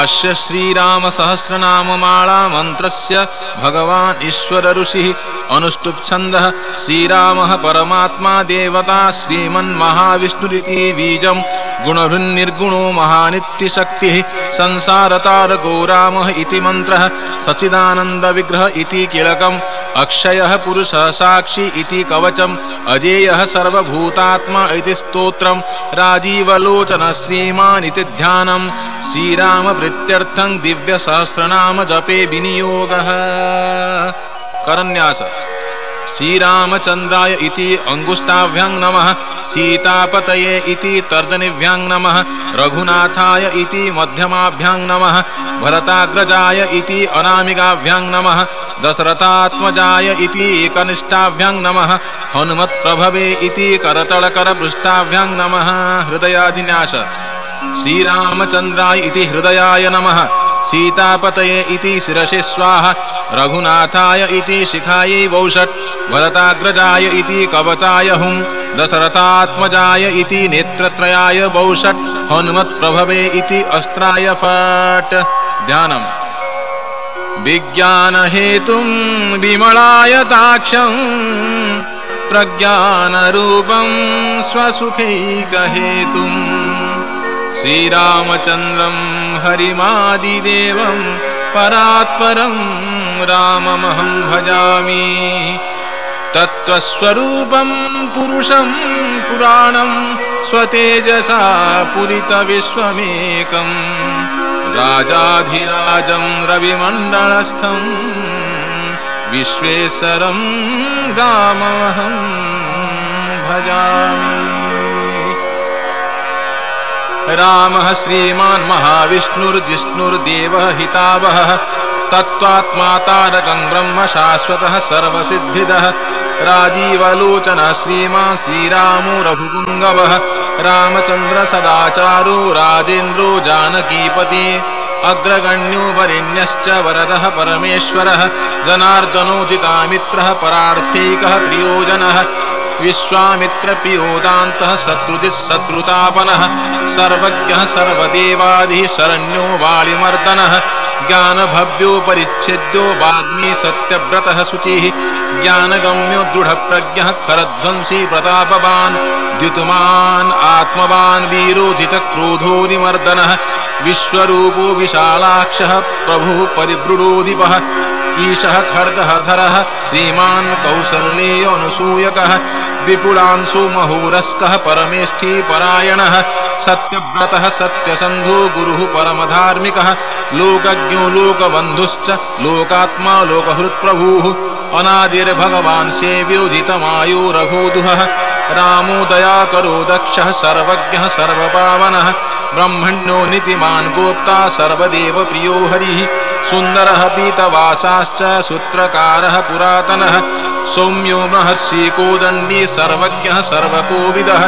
अस्य श्रीराम सहस्रनाममाला मन्त्रस्य भगवान् ईश्वर ऋषिः अनुष्टुप् छन्दः श्रीरामः परमात्मा देवता श्रीमन्महाविष्णुरिति बीजं गुणभृन्निर्गुणो महानित्यशक्तिः संसारतारको रामः इति मन्त्रः सच्चिदानन्दविग्रह इति कीलकम् अक्षयः पुरुषः साक्षी इति कवचम् अजेयः सर्वभूतात्मा इति स्तोत्रम् राजीवलोचन श्रीमान् इति ध्यानम् श्रीराम प्रीत्यर्थं दिव्य सहस्रनाम जपे विनियोगः। करन्यास श्रीरामचन्द्राय इति अंगुष्ठाभ्यां नमः सीतापतये इति तर्जनीभ्यां नमः रघुनाथाय इति मध्यमाभ्यां नमः भरताग्रजाय इति अनामिकाभ्यां नमः दशरथात्मजाय इति कनिष्ठाभ्यां नमः हनुमत्प्रभवे इति करतलकरपृष्ठाभ्यां नमः। हृदयादिन्यास श्रीरामचन्द्राय इति हृदयाय नमः सीतापतये इति शिरसि स्वाहा रघुनाथाय इति शिखायै वौषट् भरताग्रजाय इति कवचाय हुं दशरथात्मजाय इति नेत्रत्रयाय वौषट् हनुमत्प्रभवे इति अस्त्राय फट्। ध्यानम् विज्ञानहेतुं विमलायताक्षं प्रज्ञानरूपं स्वसुखैकहेतुं श्रीरामचन्द्रं हरिमादिदेवं परात्परं राममहं भजामि तत्त्वस्वरूपं पुरुषं पुराणं स्वतेजसा पुरितविश्वमेकं राजाधिराजं रविमण्डलस्थं विश्वेश्वरं राममहं भजामि। रामः श्रीमान् महाविष्णुर्जिष्णुर्देवः हितावहः तत्त्वात्मा तारकं ब्रह्म शाश्वतः सर्वसिद्धिदः राजीवलोचनः श्रीमान् श्रीरामो रघुपुङ्गवः रामचन्द्र सदाचारो राजेन्द्रो जानकीपति अग्रगण्यो वरेण्यश्च वरदः परमेश्वरः जनार्दनो जितामित्रः परार्थैकः प्रियोजनः विश्वामित्रप्रियोदान्तः शत्रुजित्शत्रुतापनः सर्वज्ञः सर्वदेवादिः शरण्यो वालिमर्दनः ज्ञानभव्यो परिच्छेद्यो वाग्मी सत्यव्रतः शुचिः ज्ञानगम्यो दृढप्रज्ञः खरध्वंसी प्रतापवान् द्युतमान् आत्मवान् वीरो जितक्रोधो निमर्दनः विश्वरूपो विशालाक्षः प्रभुः परिवृडोधिपः ईशः खड्गधरः श्रीमान् कौसल्येयानुसूयकः विपुलांशो महोरस्कः परमेष्ठी परायणः सत्यव्रतः सत्यसन्धो गुरुः परमधार्मिकः लोकज्ञो लोकबन्धुश्च लोकात्मा लोकहृत्प्रभुः अनादिर्भगवान् सेव्यो जितमायो रघोदुहः रामो दयाकरो दक्षः सर्वज्ञः सर्वपावनः ब्रह्मण्यो नीतिमान् गोप्ता सर्वदेव प्रियो हरिः सुन्दरः पीतवासाश्च सूत्रकारः पुरातनः सौम्यो महर्षि कोदण्डी सर्वज्ञः सर्वकोविदः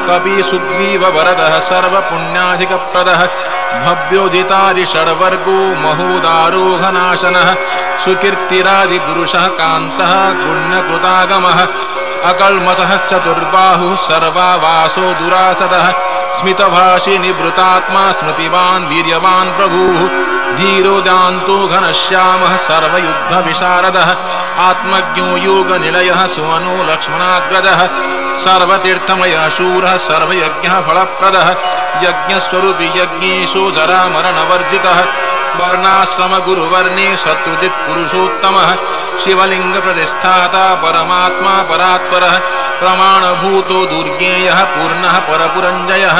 कवि सुग्रीववरदः सर्वपुण्याधिकप्रदः भव्यो जितारि षड्वर्गो महोदारो घनाशनः सुकीर्तिरादिपुरुषः कान्तः गुण्यकृतागमः अकल्मषः चतुर्बाहुः सर्वावासो दुरासदः स्मितभाषी निवृतात्मा स्मृतिवान् वीर्यवान् प्रभुः धीरोदान्तो घनश्यामः सर्वयुद्धविशारदः आत्मज्ञो योगनिलयः सुमनो लक्ष्मणाग्रजः सर्वतीर्थमयः शूरः सर्वयज्ञः फलप्रदः यज्ञस्वरूपी यज्ञेशो जरामरणवर्जितः वर्णाश्रमगुरुवर्णे शत्रुजित्पुरुषोत्तमः शिवलिङ्गप्रतिष्ठाता परमात्मा परात्परः प्रमाणभूतो दुर्गेयः पूर्णः परपुरञ्जयः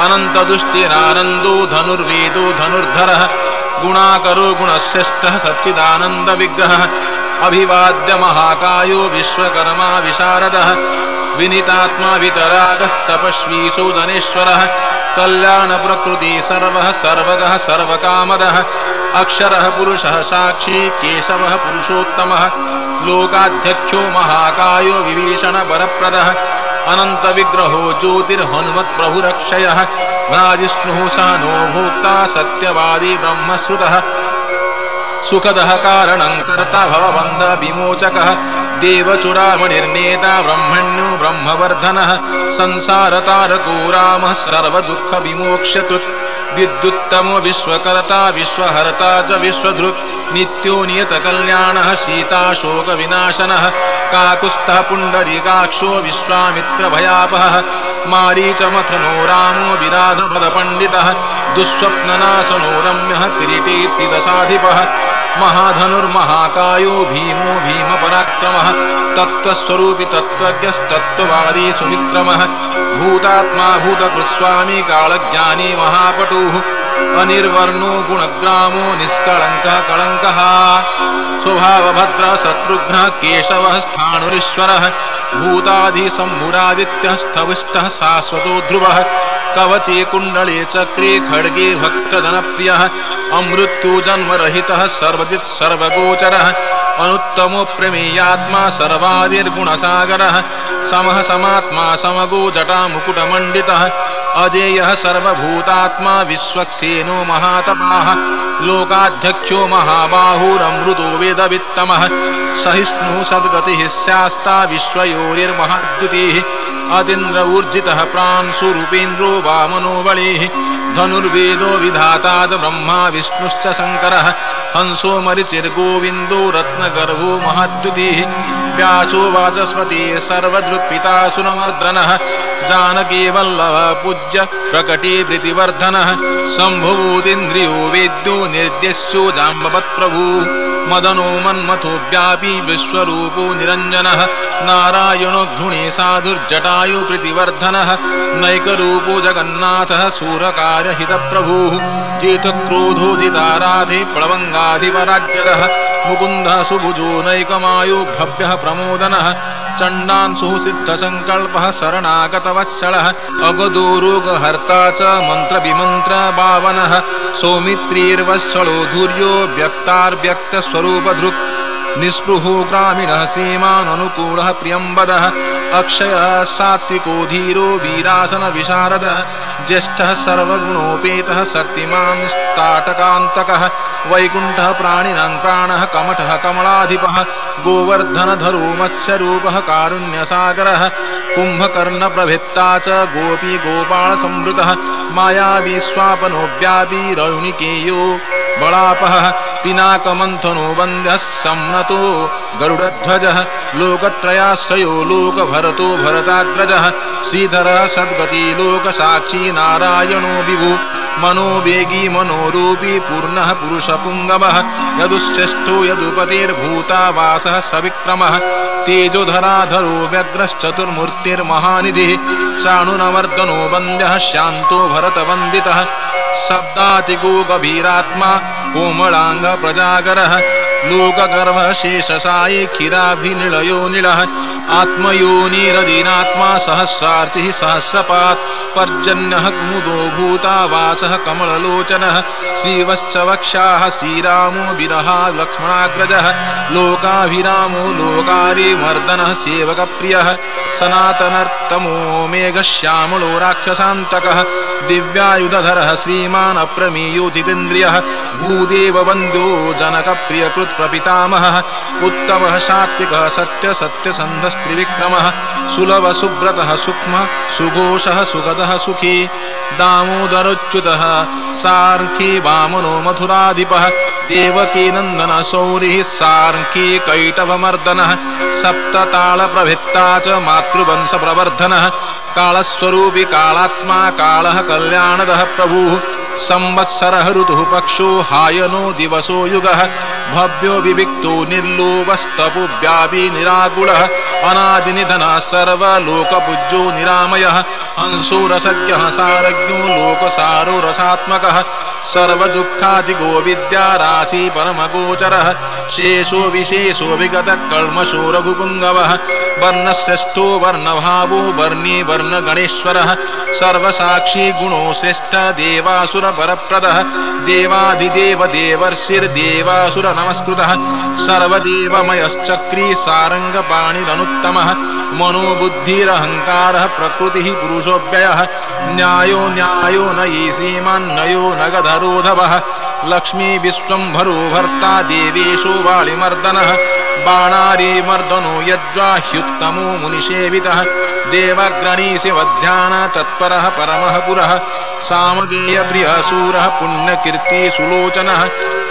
अनन्तदुष्टिरानन्दो धनुर्वेदो धनुर्धरः गुणाकरो गुणश्रेष्ठः सच्चिदानन्दविग्रहः अभिवाद्य महाकायो विश्वकर्मा विशारदः विनीतात्मा वितरागस्तपस्वी सौदनेश्वरः कल्याणप्रकृति सर्वः सर्वगः सर्वकामदः अक्षरः पुरुषः साक्षी केशवः पुरुषोत्तमः लोकाध्यक्षो महाकायो विभीषणवरप्रदः अनन्तविग्रहो ज्योतिर्हनुमत्प्रभुरक्षयः भ्राजिष्णुः सहनो भोक्ता सत्यवादी ब्रह्मश्रुतः सुखदः कारणं कर्ता भवबन्धविमोचकः देवचूडामणिर्नेता ब्रह्मण्यो ब्रह्मवर्धनः संसारतारको रामः सर्वदुःखविमोक्ष्यतुत् विद्युत्तमो विश्वकर्ता विश्वहर्ता च विश्वधृक् नित्यो नियतकल्याणः सीताशोकविनाशनः काकुत्स्थः पुण्डरीकाक्षो विश्वामित्रभयापहः मारीचमथनो रामो विराधपदपण्डितः दुःस्वप्ननाशनो रम्यः किरीटीतिदशाधिपः महाधनुर्महाकायो भीमो भीमपराक्रमः तत्त्वस्वरूपी तत्त्वज्ञस्तत्त्ववादी सुविक्रमः भूतात्मा भूतकृत्स्वामी कालज्ञानी महापटुः अनिर्वर्णो गुणग्रामो निष्कळङ्कः कळङ्कः स्वभावभद्रः शत्रुघ्नः केशवः स्थाणुरीश्वरः भूताधिसम्भुरादित्यः स्थविष्टः शाश्वतो ध्रुवः कवचे कुण्डले चक्रे खड्गे भक्तजनप्रियः अमृत्युजन्मरहितः सर्वजित् सर्वगोचरः अनुत्तमो प्रमेयात्मा सर्वादिर्गुणसागरः समः समात्मा समगो जटामुकुटमण्डितः अजेयः सर्वभूतात्मा विश्वक्सेनो महातपाः लोकाध्यक्षो महाबाहुरमृतो वेदवित्तमः सहिष्णुः सद्गतिः स्यास्ता विश्वयोनिर्महाद्युतिः अतीन्द्र ऊर्जितः प्रांशुरूपेन्द्रो वामनो बलिः धनुर्वेदो विधाता ब्रह्मा विष्णुश्च शङ्करः हंसो मरिचिर्गोविन्दो रत्नगर्भो महाद्युतिः व्यासो वाचस्पति सर्वदृक्पिता सुरमर्दनः जानकी वल्लभ पूज्य प्रकटे प्रीतिवर्धनः शम्भुवोदिन्द्रियो वेद्यो निर्देश्यो जाम्बवत्प्रभु मदनो मन्मथो व्यापी विश्वरूपो निरञ्जनः नारायणो धृणे साधुर्जटायु प्रीतिवर्धनः नैकरूपो जगन्नाथः सूरकार्यहितप्रभुः चेतक्रोधो जिताराधे प्लवङ्गाधिपराज्यतः मुकुन्दः सुभुजो नैकमायो भव्यः प्रमोदनः चण्डांशुः सिद्धसङ्कल्पः शरणागतवत्सलः अगदो रोगहर्ता च मन्त्रविमन्त्रभावनः सौमित्रीर्वत्सलो धुर्यो व्यक्तार्व्यक्तस्वरूपधृक् निःस्पृहो ग्रामीणः सीमाननुकूलः प्रियंवदः अक्षयः सात्विको धीरो वीरासनविशारदः ज्येष्ठः सर्वगुणोपेतः शक्तिमान् ताटकान्तकः वैकुण्ठः प्राणिनां प्राणः कमठः कमलाधिपः गोवर्धनधरो मत्स्यरूपः कारुण्यसागरः कुम्भकर्णप्रभृत्ता च गोपी गोपालसंवृतः मायावी स्वापनो व्यापी रौणिकेयो बलापः पिनाकमन्थनो वन्द्यः सम्नतो गरुडध्वजः लोकत्रयाश्रयो लोकभरतो भरताग्रजः श्रीधरः सद्गति लोकसाक्षी नारायणो विभु मनोवेगी मनोरूपी पूर्णः पुरुषपुङ्गवः यदुश्रेष्ठो यदुपतिर्भूतावासः सविक्रमः तेजोधराधरो व्यग्रश्चतुर्मूर्तिर्महानिधिः शाणुनवर्धनो वन्द्यः शान्तो भरतवन्दितः शब्दातिको गभीरात्मा कोमलांग प्रजागरः लोकगर्भः शेषसायी क्षीराभिनिलयो निलः आत्मयोनिरदीनात्मा सहस्रार्थिः सहस्रपात् पर्जन्यः कुमुदो भूतावासः कमललोचनः श्रीवत्सवक्षाः श्रीरामो विरहा लक्ष्मणाग्रजः लोकाभिरामो लोकारिमर्दनः सेवकप्रियः सनातनर्तमो मेघश्यामलो राक्षसान्तकः दिव्यायुधधरः श्रीमान् अप्रमेयो जितेन्द्रियः भूदेववन्द्यो जनकप्रियकृत्प्रपितामहः उत्तमः सात्विकः सत्यसन्धस्त्रिविक्रमः सुलभसुब्रतः सूक्ष्मः सुघोषः सुगतः सुखी दामोदरोच्युतः सार्ङ्खी वामनो मथुराधिपः देवकीनन्दन शौरिः सार्ङ्खी कैटभमर्दनः सप्ततालप्रभृत्ता च मातृवंशप्रवर्धनः कालस्वरूपी कालात्मा कालः कल्याणदः प्रभुः संवत्सरः ऋतुः पक्षो हायनो दिवसो युगः भव्यो विविक्तो निर्लोभस्तपो व्यापी निराकुलः अनादिनिधनः सर्वलोकपूज्यो निरामयः हंसो रसज्ञः सारज्ञो लोकसारो रसात्मकः सर्वदुःखादिगो विद्याराशि परमगोचरः शेषो विशेषो विगतः कल्मषो रघुपुङ्गवः वर्णश्रेष्ठो वर्णभावो वर्णी वर्णगणेश्वरः सर्वसाक्षी गुणो श्रेष्ठ देवासुरपरप्रदः देवाधिदेव देवर्षिर्देवासुर नमस्कृतः सर्वदेवमयश्चक्री सारङ्गपाणिरनुत्तमः मनोबुद्धिरहङ्कारः प्रकृतिः पुरुषोऽव्ययः न्यायो न्यायो नयी श्रीमान्नयो नगधरोधवः लक्ष्मी विश्वम्भरो भर्ता देवेशो वालिमर्दनः बाणारिमर्दनो यज्वाह्युत्तमो मुनिसेवितः देवग्रणीशिवध्यान तत्परः परमः पुरः सामगेयप्रियसूरः पुण्यकीर्ति सुलोचनः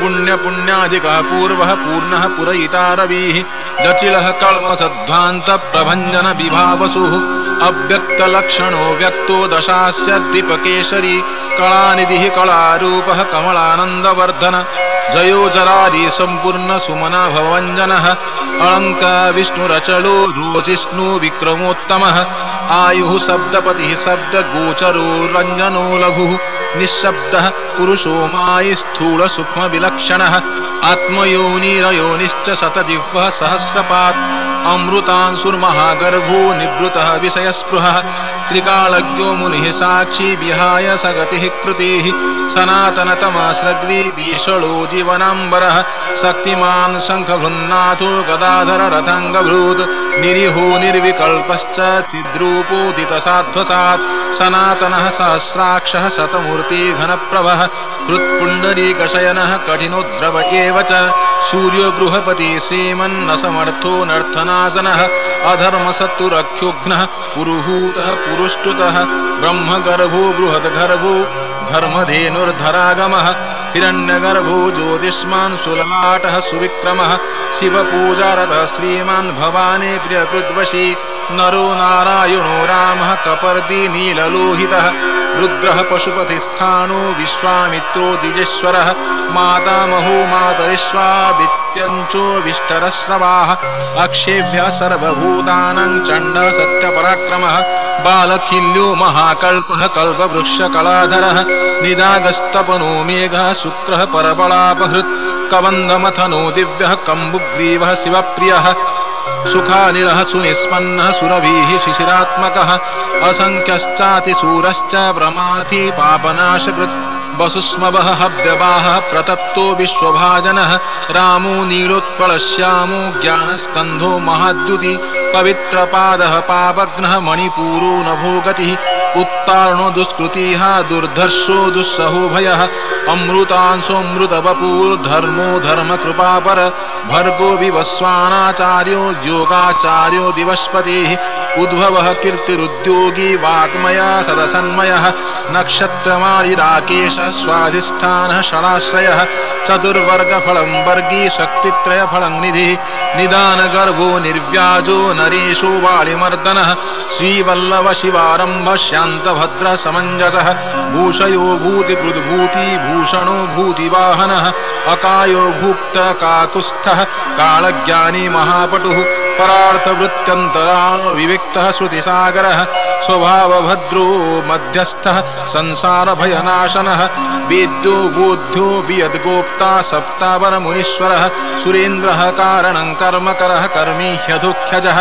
पुण्याधिकः पूर्वः पूर्णः पुरयिता रविः जटिलः कल्मषध्वान्तप्रभञ्जनविभावसुः अव्यक्तलक्षणो व्यक्तो दशास्य दीपकेशरी कलानिधिः कलारूपः कमलानन्दवर्धन जयो जरारी सम्पूर्ण सुमना भवञ्जनः अलङ्का विष्णुरचलो रोजिष्णु विक्रमोत्तमः आयुः शब्दपतिः शब्दगोचरो रञ्जनो लघुः निःशब्दः पुरुषो मायि स्थूल सूक्ष्म विलक्षणः आत्मयोनिरयोनिश्च शतजिह्वः सहस्रपात् अमृतांशुर्महागर्भो निवृतः विषयस्पृहः त्रिकालज्ञो मुनिः साक्षी विहाय सगतिः कृतिः सनातनतमस्रग्वी भीषणो जीवनाम्बरः शक्तिमान् शङ्खभृन्नाथो गदाधर रथाङ्गभृत् निरीहो निर्विकल्पश्च चिद्रूपोदितसाध्वसात् सनातनः सहस्राक्षः शतमूर्ति घनप्रभः हृत्पुण्डरीकशयनः कठिनोद्रव एव च सूर्यो गृहपति श्रीमन्नसमर्थो नर्थनासनः अधर्मशत्रुरख्योघ्नः पुरुहूतः पुरुष्टुतः ब्रह्मगर्भो बृहद्गर्भो धर्मधेनुर्धरागमः हिरण्यगर्भो ज्योतिष्मान् सुललाटः सुविक्रमः शिवपूजारतः श्रीमान् भवानी प्रियकृद्वशी नरो नारायणो रामः कपर्दी नीललोहितः रुद्रः पशुपतिस्थानो विश्वामित्रो द्विजेश्वरः मातामहो मातरिश्वादित्यञ्चो विष्टरश्रवाः अक्षेभ्यः सर्वभूतानां चण्डः सत्यपराक्रमः बालखिल्यो महाकल्पः कल्पवृक्षकलाधरः निदागस्तपनो मेघः शुक्रः परबलापहृत् कबन्धमथनो दिव्यः कम्बुग्रीवः शिवप्रियः सुखानिलः सुनिष्पन्नः सुरभिः शिशिरात्मकः असंख्यश्चातिशूरश्च प्रमाथि पापनाशकृत् वसुस्मवः हव्यवाहः प्रतप्तो विश्वभाजनः रामो नीलोत्पलश्यामो ज्ञानस्कन्धो महाद्युति पवित्रपादः पापघ्नः मणिपूरो नभोगतिः उत्तारणो दुष्कृतिः दुर्धर्षो दुस्सहो भयः अमृतांशोऽमृतवपुर्धर्मो धर्मकृपापर भर्गो विवस्वानाचार्यो योगाचार्यो दिवस्पतिः उद्भवः कीर्तिरुद्योगी वाग्मया सदसन्मयः नक्षत्रमालिराकेश स्वाधिष्ठानः षडाश्रयः चतुर्वर्गफलं वर्गी शक्तित्रयफलं निधिः निदानगर्भो निर्व्याजो नरेशो वालिमर्दनः श्रीवल्लभ शिवारम्भ शान्तभद्र समञ्जसः भूषयो भूतिकृद्भूति भूषणो भूतिवाहनः अकायो भुक्तकाकुत्स्थः कालज्ञानी महापटुः परार्थवृत्त्यन्तराळो विविक्तः श्रुतिसागरः स्वभावभद्रो मध्यस्थः संसारभयनाशनः वेद्यो बोध्यो वियद्गोप्ता सप्तावरमुनीश्वरः सुरेन्द्रः कारणं कर्मकरः कर्मी ह्यधोख्यजः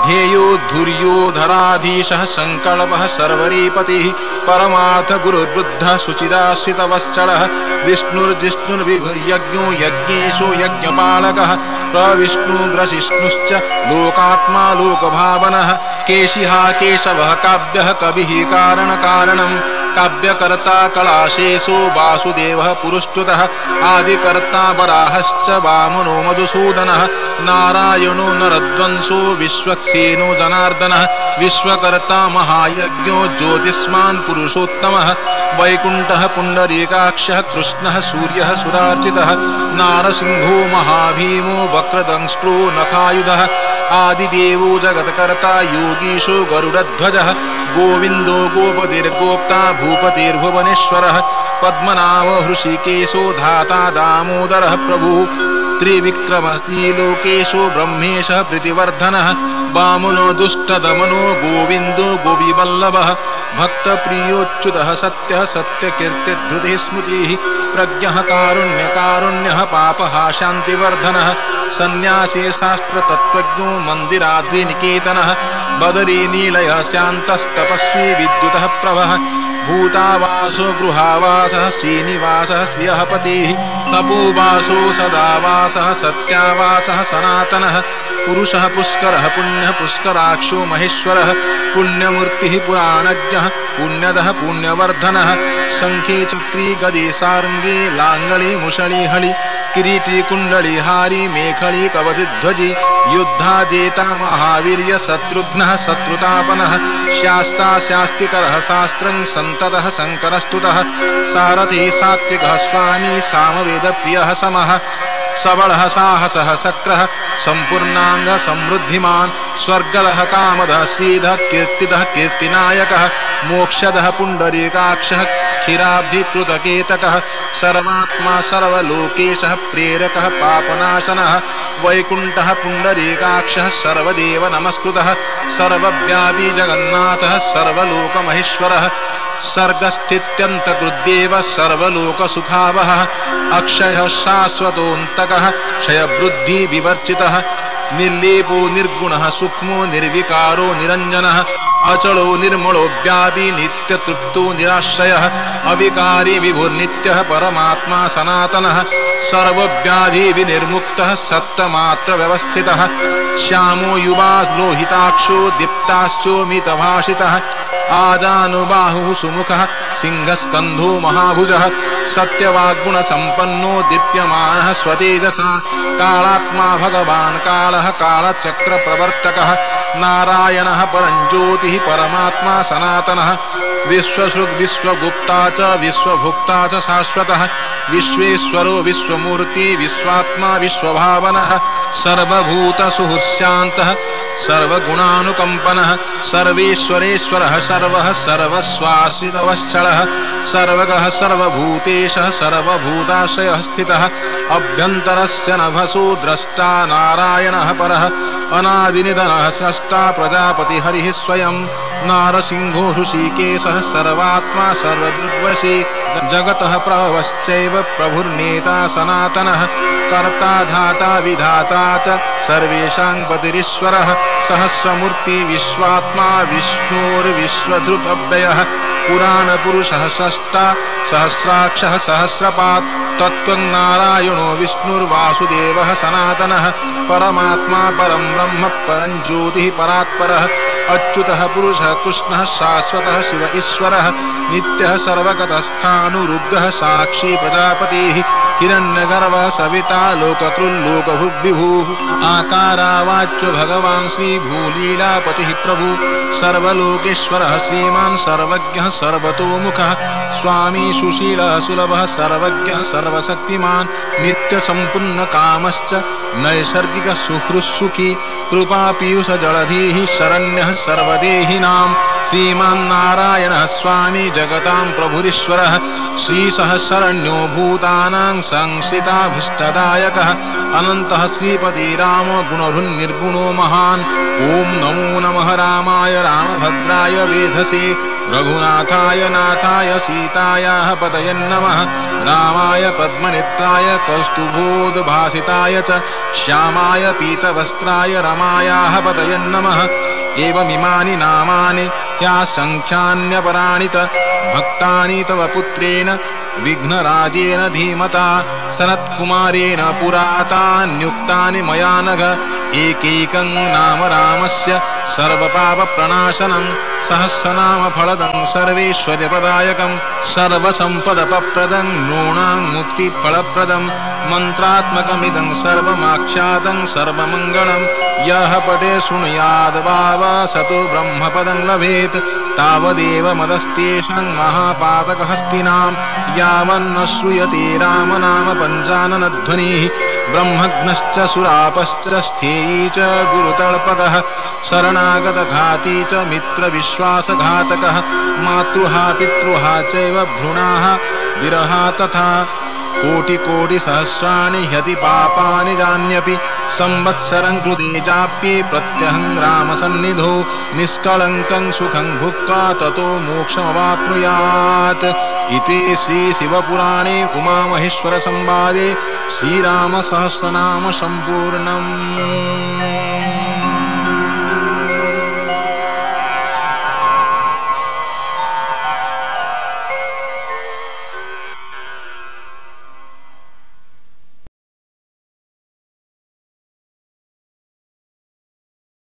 ध्येयो धुर्यो धराधीशः संकल्पः सर्वरीपतिः परमार्थगुरुर्बुद्धः शुचिराश्रितवत्सलः विष्णुर्जिष्णुर्विभुर्यज्ञो यज्ञेशो यज्ञपालकः प्रविष्णुग्रसिष्णुश्च लोकात्मा लोकभावनः केशिः केशवः काव्यः कविः कारणकारणं काव्यकर्ता कलाशेषो वासुदेवः पुरुष्टुतः आदिकर्ता वराहश्च वामनो मधुसूदनः नारायणो नरध्वंसो विश्वक्सेनो जनार्दनः विश्वकर्ता महायज्ञो ज्योतिष्मान् पुरुषोत्तमः वैकुण्ठः पुण्डरीकाक्षः कृष्णः सूर्यः सुरार्चितः नारसिंहो महाभीमो वक्रदंष्ट्रो नखायुधः आदिदेवो जगत्कर्ता योगीशो गरुडध्वजः गोविन्दो गोपतिर्गोप्ता भूपतिर्भुवनेश्वरः पद्मनाभ हृषिकेशो धाता दामोदरः प्रभुः त्रिविक्रमश्रीलोकेशो ब्रह्मेशः प्रीतिवर्धनः वामनो दुष्टदमनो गोविन्दो गोपीवल्लभः भक्तप्रियोच्युतः सत्यः सत्यकीर्तिधृतिः स्मृतिः प्रज्ञः कारुण्यः पापः शान्तिवर्धनः सन्न्यासी शास्त्रतत्त्वज्ञो मन्दिराद्रिनिकेतनः बदरी निलयः शान्तस्तपस्वी विद्युतः प्रभः भूतावासो गृहावासः श्रीनिवासः श्रियः पतिः तपोवासो सदावासः सत्यावासः सनातनः पुरुषः पुष्करः पुण्यः पुष्कराक्षो महेश्वरः पुण्यमूर्तिः पुराणज्ञः पुण्यदः पुण्यवर्धनः शङ्खे चक्री गदे सारङ्गे लाङ्गले मुषली हळि किरीटी कुण्डलीहारी मेखली कवचध्वजी युद्धा जेता महावीर्य शत्रुघ्नः शत्रुतापनः शास्ता शास्तिकरः शास्त्रं सन्ततः शङ्करस्तुतः सारथी सात्विकः स्वामी सामवेदप्रियः समः सबलः साहसः शक्रः सम्पूर्णाङ्ग समृद्धिमान् स्वर्गदः कामदः श्रीधः कीर्तिदः कीर्तिनायकः मोक्षदः पुण्डरीकाक्षः क्षीराब्धिकृतकेतकः सर्वात्मा सर्वलोकेशः प्रेरकः पापनाशनः वैकुण्ठः पुण्डरीकाक्षः सर्वदेव नमस्कृतः सर्वव्यापी जगन्नाथः सर्वलोकमहेश्वरः सर्गस्थित्यन्तकृद्देव सर्वलोकसुखावहः अक्षयः शाश्वतोऽन्तकः क्षयवृद्धिविवर्जितः निर्लेपो निर्गुणः सूक्ष्मो निर्विकारो निरञ्जनः अचलो निर्मलो व्यापी नित्यतृप्तो निराश्रयः अविकारी विभुर्नित्यः परमात्मा सनातनः सर्वव्याधिविनिर्मुक्तः सप्तमात्रव्यवस्थितः श्यामो युवा लोहिताक्षो दीप्ताश्चोमितभाषितः आजानुबाहुः सुमुखः सिंहस्कन्धो महाभुजः सत्यवाग्गुणसम्पन्नो दीप्यमानः स्वतेजसा कालात्मा भगवान् कालः कालचक्रप्रवर्तकः नारायणः परञ्ज्योतिः परमात्मा सनातनः विश्वसृग् विश्वगुप्ता च विश्वभुक्ता च शाश्वतः विश्वेश्वरो विश्वमूर्ति विश्वात्मा विश्वभावनः सर्वभूतसुहृशान्तः सर्वगुणानुकम्पनः सर्वेश्वरेश्वरः सर्वः सर्वस्वाश्रितवत्सलः सर्वगः सर्वभूतेशः सर्वभूताश्रयः स्थितः अभ्यन्तरस्य नभसो द्रष्टा नारायणः परः अनादिनिधनः स्रष्टा प्रजापति हरिः स्वयं नारसिंहो हृषीकेशः सर्वात्मा सर्वदृग्वशी जगतः प्रभवश्चैव प्रभुर्नेता सनातनः कर्ता धाता विधाता च सर्वेषां पतिरीश्वरः सहस्रमूर्ति विश्वात्मा विष्णोर्विश्वधृतव्ययः पुराणपुरुषः स्रष्टा सहस्राक्षः सहस्रपात् तत्त्वनारायणो विष्णुर्वासुदेवः सनातनः परमात्मा परं ब्रह्म परं ज्योतिः परात्परः अच्युतः पुरुषः कृष्णः शाश्वतः शिव ईश्वरः नित्यः सर्वगतस्थानुरुग्धः साक्षी प्रजापतिः हिरण्यगर्भः सविता लोककृल्लोकभुग्विभुः आकारावाच्य भगवान् श्रीभूलीलापतिः प्रभु सर्वलोकेश्वरः श्रीमान् सर्वज्ञः सर्वतोमुखः स्वामी सुशीलः सुलभः सर्वज्ञः सर्वशक्तिमान् नित्यसम्पूर्णकामश्च नैसर्गिकः सुहृत्सुखी कृपापीयूषजलधिः शरण्यः सर्वदेहिनां श्रीमान्नारायणः स्वामी जगतां प्रभुरीश्वरः श्रीसहस्रण्यो भूतानां संश्रिताभीष्टदायकः अनन्तः श्रीपतिरामो गुणभृन्निर्गुणो महान् ॐ नमो नमः रामाय रामभद्राय वेधसे रघुनाथाय नाथाय सीतायाः पतये नमः रामाय पद्मनेत्राय कौस्तुभोद्भासिताय च श्यामाय पीतवस्त्राय रमायाः पतये नमः एवमिमानि नामानि ह्यासङ्ख्यान्यपराणि भक्तानि तव पुत्रेण विघ्नराजेन धीमता सनत्कुमारेण पुरातान्युक्तानि मया नघ एकैकं नाम रामस्य सर्वपापप्रणाशनं सहस्रनामफलदं सर्वैश्वर्यप्रदायकं सर्वसम्पदप्रदं नॄणां मुक्तिफलप्रदं मन्त्रात्मकमिदं सर्वमाख्यातं सर्वमङ्गलं यः पठे शृणुयाद् वावा सतो ब्रह्मपदं लभेत् तावदेव मदस्तेषां महापातकहस्तिनां यावन्न श्रूयते रामनाम पञ्चाननध्वनिः ब्रह्मघ्नश्च सुरापश्च स्थेयी च गुरुतल्पकः शरणागतघाती च मित्रविश्वासघातकः मातृहा पितृहा चैव भ्रूणाः विरहा तथा कोटिकोटिसहस्राणि ह्यति पापानि जान्यपि संवत्सरं कृते चाप्ये प्रत्यहं रामसन्निधौ निष्कलङ्कं सुखं भुक्त्वा ततो मोक्षमवाप्नुयात् इति श्रीशिवपुराणे उमामहेश्वरसंवादे श्रीरामसहस्रनाम सम्पूर्णम्।